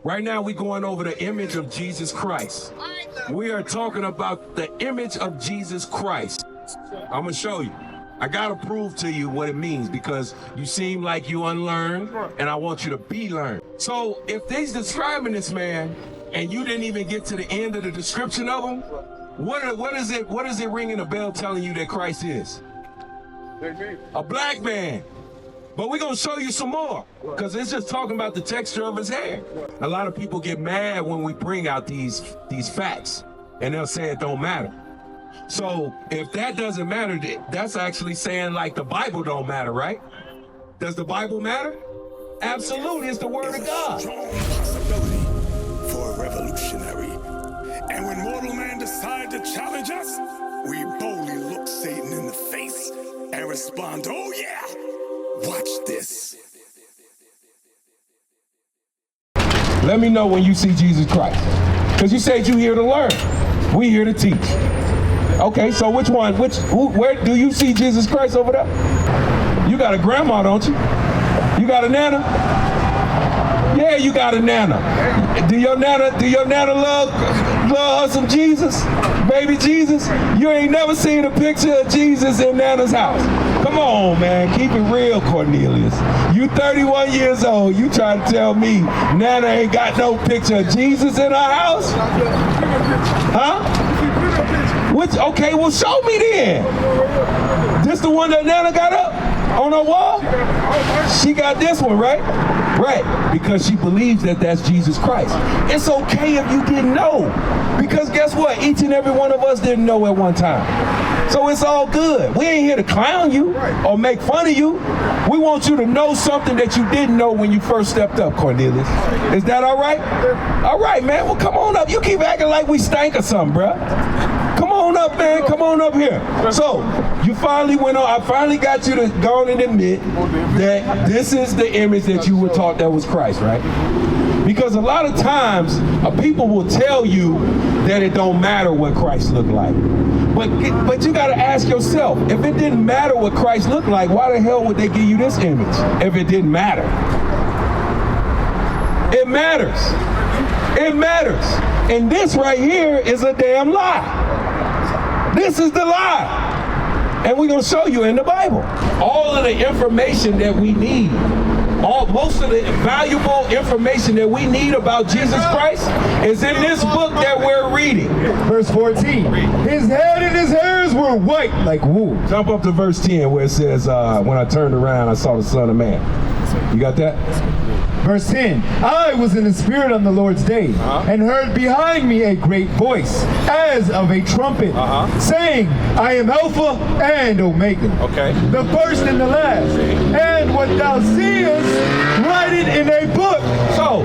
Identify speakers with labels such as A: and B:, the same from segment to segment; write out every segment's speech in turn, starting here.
A: Right now we're going over the image of Jesus Christ. We are talking about the image of Jesus Christ. I'm gonna show you. I gotta prove to you what it means because you seem like you unlearned and I want you to be learned. So if they's describing this man and you didn't even get to the end of the description of him, what is it ringing a bell telling you that Christ is? A black man. But we're gonna show you some more because it's just talking about the texture of his hair. A lot of people get mad when we bring out these facts and they'll say it don't matter. So if that doesn't matter, that's actually saying like the Bible don't matter, right? Does the Bible matter? Absolutely, it's the word of God.
B: Strong possibility for a revolutionary. And when mortal man decide to challenge us, we boldly look Satan in the face and respond, oh yeah, watch this.
A: Let me know when you see Jesus Christ. Because you said you here to learn. We here to teach. Okay, so where do you see Jesus Christ over there? You got a grandma, don't you? You got a nana? Yeah, you got a nana. Do your nana love her some Jesus? Baby Jesus? You ain't never seen a picture of Jesus in Nana's house. Come on, man, keep it real, Cornelius. You 31 years old, you trying to tell me Nana ain't got no picture of Jesus in her house? Huh? Okay, well show me then. This the one that Nana got up on her wall? She got this one, right? Right, because she believes that that's Jesus Christ. It's okay if you didn't know, because guess what? Each and every one of us didn't know at one time. So it's all good. We ain't here to clown you or make fun of you. We want you to know something that you didn't know when you first stepped up, Cornelius. Is that all right? All right, man. Well, come on up. You keep acting like we stank or something, bruh. Come on up, man. Come on up here. So, you finally went on. I finally got you to go on and admit that this is the image that you were taught that was Christ, right? Because a lot of times, people will tell you that it don't matter what Christ looked like. But you got to ask yourself, if it didn't matter what Christ looked like, why the hell would they give you this image if it didn't matter? It matters. It matters. And this right here is a damn lie. This is the lie. And we're going to show you in the Bible. All of the information that we need, most of the valuable information that we need about Jesus Christ is in this book that we're reading.
C: Verse 14. His head and his hairs were white like wool.
A: Jump up to verse 10 where it says, when I turned around, I saw the Son of Man. You got that?
C: Verse 10, I was in the Spirit on the Lord's day, and heard behind me a great voice, as of a trumpet, saying, I am Alpha and Omega, the first and the last. And what thou seest, write it in a book.
A: So,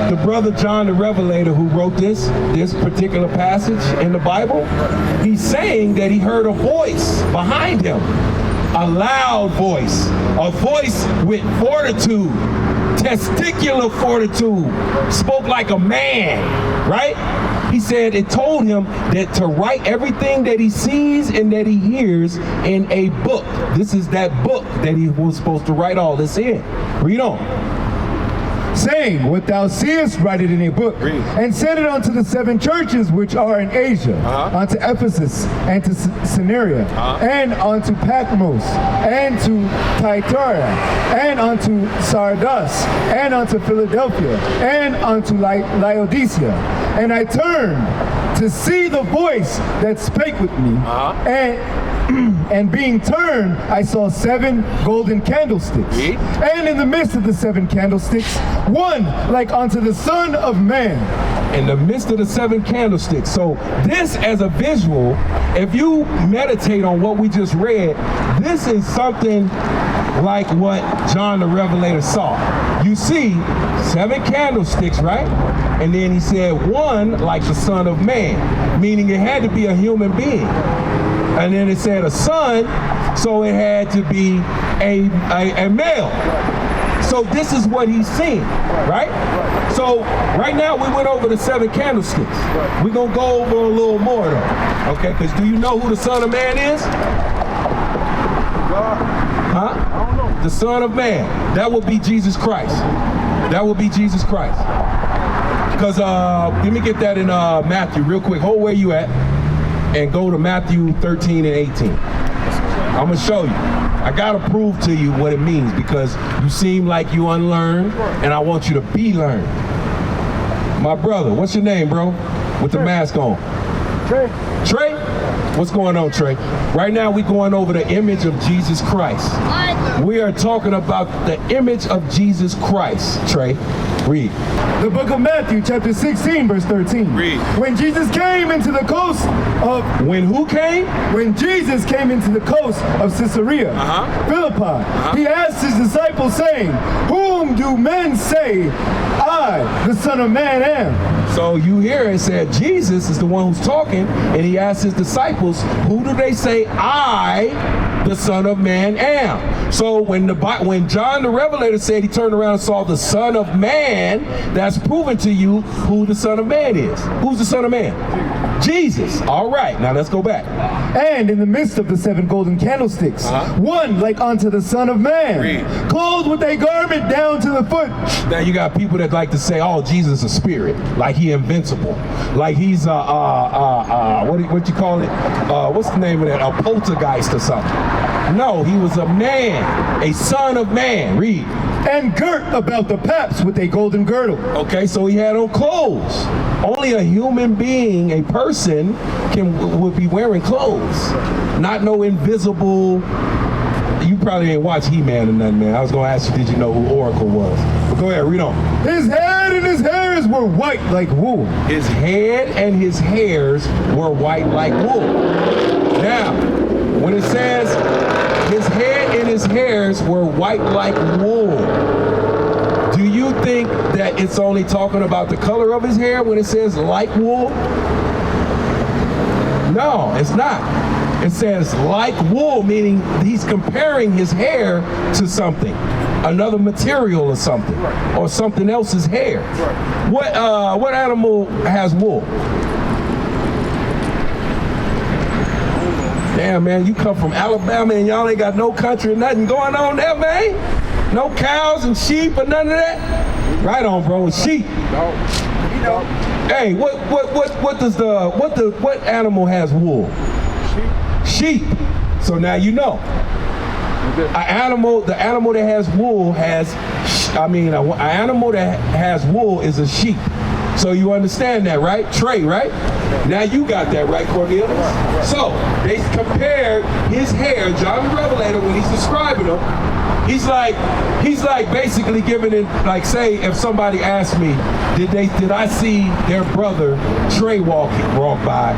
A: the brother John the Revelator who wrote this particular passage in the Bible, he's saying that he heard a voice behind him, a loud voice, a voice with fortitude, testicular fortitude, spoke like a man, right? He said it told him that to write everything that he sees and that he hears in a book. This is that book that he was supposed to write all this in. Read on.
C: Saying, what thou seest, write it in a book, and send it unto the 7 churches which are in Asia, unto Ephesus, and to Smyrna, and unto Patmos, and to Thyatira, and unto Sardis, and unto Philadelphia, and unto Laodicea. And I turned to see the voice that spake with me, and being turned, I saw 7 golden candlesticks. And in the midst of the 7 candlesticks, one like unto the Son of Man.
A: In the midst of the 7 candlesticks. So this as a visual, if you meditate on what we just read, this is something like what John the Revelator saw. You see 7 candlesticks, right? And then he said one like the Son of Man, meaning it had to be a human being. And then it said a son, so it had to be a male. So this is what he's seeing, right? So right now we went over the 7 candlesticks. We're going to go over a little more though, okay? Because do you know who the Son of Man is? Huh? I don't know. The Son of Man. That would be Jesus Christ. That would be Jesus Christ. Because let me get that in Matthew real quick. Hold where you at and go to Matthew 13 and 18. I'm going to show you. I got to prove to you what it means because you seem like you unlearned and I want you to be learned. My brother, what's your name, bro? With the mask on.
C: Trey.
A: Trey? What's going on, Trey? Right now we're going over the image of Jesus Christ. We are talking about the image of Jesus Christ. Trey, read.
C: The book of Matthew, chapter 16, verse 13.
A: Read.
C: When Jesus came into the coast of...
A: When who came?
C: When Jesus came into the coast of Caesarea Philippi, he asked his disciples, saying, "Whom do men say I, the Son of Man, am?"
A: So you hear it said Jesus is the one who's talking, and he asked his disciples, who do they say I, the Son of Man, am? So when John the Revelator said he turned around and saw the Son of Man, that's proven to you who the Son of Man is. Who's the Son of Man? Jesus. All right, now let's go back.
C: And in the midst of the 7 golden candlesticks, one like unto the Son of Man, clothed with a garment down to the foot.
A: Now you got people that like to say, oh, Jesus is a spirit, like he invincible, like he's what you call it? What's the name of that? A poltergeist or something. No, he was a man, a son of man. Read.
C: And girt about the paps with a golden girdle.
A: Okay, so he had on clothes. Only a human being, a person, would be wearing clothes. Not no invisible. You probably ain't watched He-Man or nothing, man. I was gonna ask you, did you know who Oracle was? But go ahead, read on.
C: His head and his hairs were white like wool.
A: His head and his hairs were white like wool. Now, when it says his head and his hairs were white like wool, do you think that it's only talking about the color of his hair when it says like wool? No, it's not. It says like wool, meaning he's comparing his hair to something, another material or something, or something else's hair. What animal has wool? Damn, man, you come from Alabama and y'all ain't got no country or nothing going on there, man? No cows and sheep or none of that? Right on, bro, it's sheep. Hey, what animal has wool? Sheep. So now you know. The animal that has wool is a sheep. So you understand that, right? Trey, right? Now you got that, right, Cornelius? So they compared his hair, John the Revelator, when he's describing him, he's like basically giving it, like, say if somebody asked me, did I see their brother Trey walk by,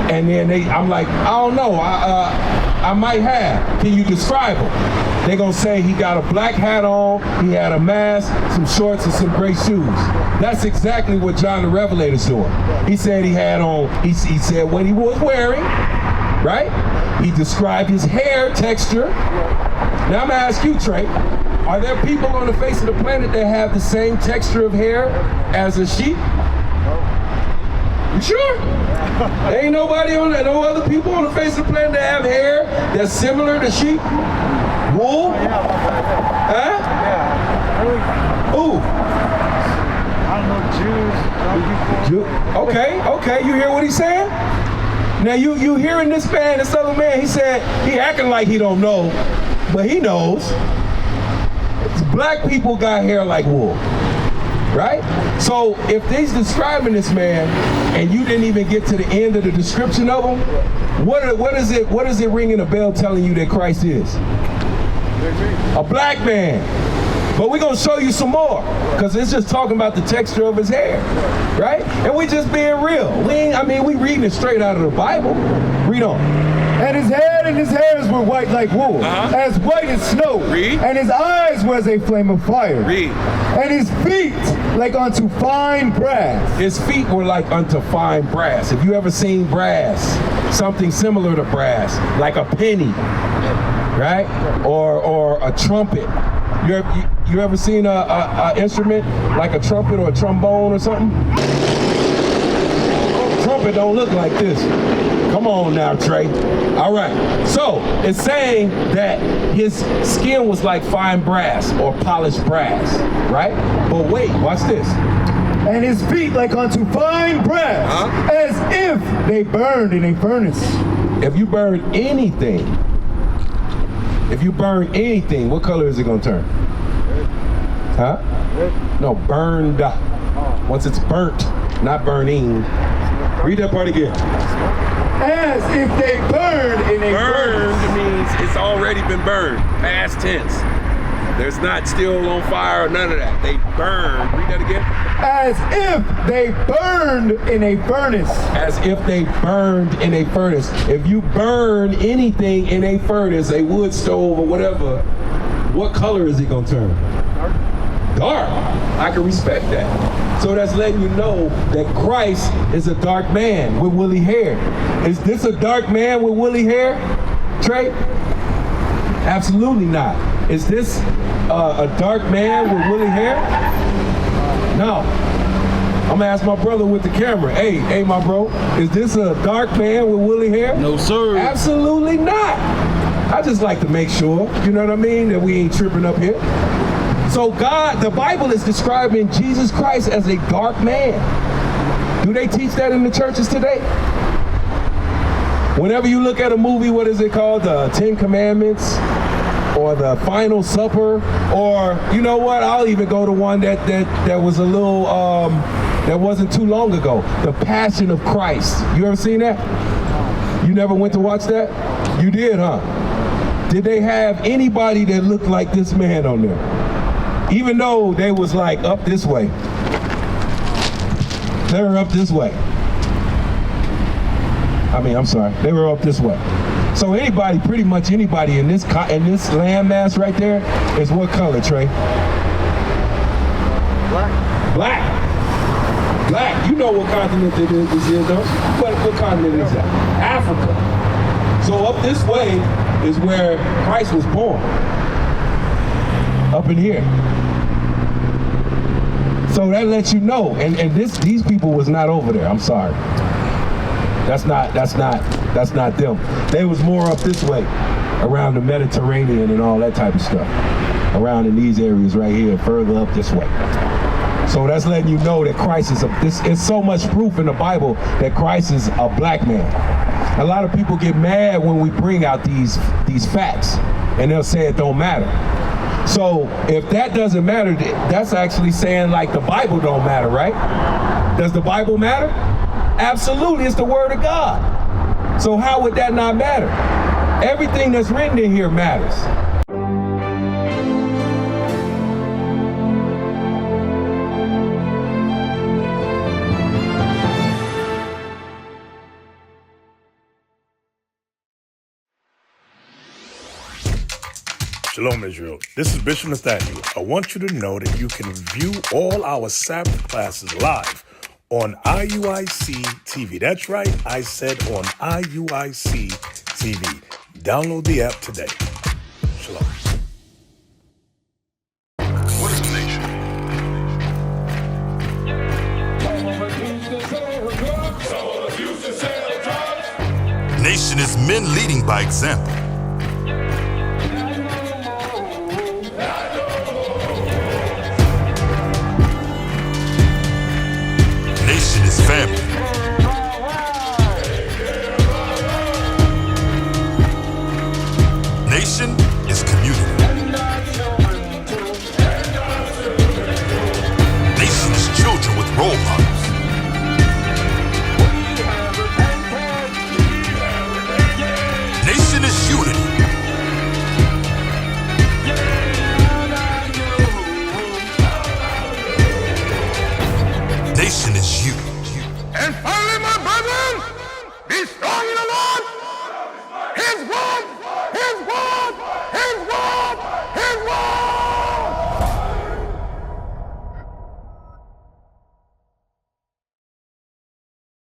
A: and then I'm like, I don't know, I might have. Can you describe him? They're gonna say he got a black hat on, he had a mask, some shorts, and some gray shoes. That's exactly what John the Revelator's doing. He said he had on, he said what he was wearing, right? He described his hair texture. Now I'm gonna ask you, Trey, are there people on the face of the planet that have the same texture of hair as a sheep? You sure? There ain't no other people on the face of the planet that have hair that's similar to sheep? Wool? Huh? Ooh.
D: I don't know, Jews.
A: Okay, you hear what he's saying? Now you hearing this other man, he said, he acting like he don't know, but he knows. Black people got hair like wool, right? So if they's describing this man and you didn't even get to the end of the description of him, what is it ringing a bell telling you that Christ is? A black man. But we're going to show you some more, because it's just talking about the texture of his hair, right? And we just being real. We reading it straight out of the Bible. Read on.
C: And his head and his hairs were white like wool, as white as snow.
A: Read.
C: And his eyes were as a flame of fire.
A: Read.
C: And his feet like unto fine brass.
A: His feet were like unto fine brass. If you ever seen brass, something similar to brass, like a penny, right? Or a trumpet. You ever seen a instrument like a trumpet or a trombone or something? Trumpet don't look like this. Come on now, Trey. All right. So it's saying that his skin was like fine brass or polished brass, right? But wait, watch this.
C: and his feet like unto fine brass, as if they burned in a furnace.
A: If you burn anything, what color is it going to turn? Huh? No, burned. Once it's burnt, not burning. Read that part again.
C: As if they burned in a furnace.
A: Burned means it's already been burned. Past tense. There's not still on fire or none of that. They burned. Read that again.
C: As if they burned in a furnace.
A: As if they burned in a furnace. If you burn anything in a furnace, a wood stove or whatever, what color is it going to turn? Dark. I can respect that. So that's letting you know that Christ is a dark man with woolly hair. Is this a dark man with woolly hair, Trey? Absolutely not. Is this a dark man with woolly hair? No. I'm gonna ask my brother with the camera. Hey, my bro, is this a dark man with woolly hair?
E: No, sir.
A: Absolutely not. I just like to make sure, you know what I mean, that we ain't tripping up here. So God, the Bible is describing Jesus Christ as a dark man. Do they teach that in the churches today? Whenever you look at a movie, what is it called? The 10 Commandments or the Final Supper, or you know what? I'll even go to one that was a little, that wasn't too long ago. The Passion of Christ. You ever seen that? You never went to watch that? You did, huh? Did they have anybody that looked like this man on there? Even though they was like up this way. They were up this way. They were up this way. So anybody, pretty much anybody in this landmass right there is what color, Trey? Black. You know what continent this is, though? What continent is that? Africa. So up this way is where Christ was born. Up in here. So that lets you know, and these people was not over there. I'm sorry. That's not them. They was more up this way, around the Mediterranean and all that type of stuff. Around in these areas right here, further up this way. So that's letting you know that Christ is it's so much proof in the Bible that Christ is a black man. A lot of people get mad when we bring out these facts, and they'll say it don't matter. So if that doesn't matter, that's actually saying like the Bible don't matter, right? Does the Bible matter? Absolutely, it's the Word of God. So how would that not matter? Everything that's written in here matters.
B: Shalom, Israel. This is Bishop Nathaniel. I want you to know that you can view all our Sabbath classes live on IUIC TV. That's right, I said on IUIC TV. Download the app today. Shalom. What is the nation?
F: Nation is men leading by example. Nation is family.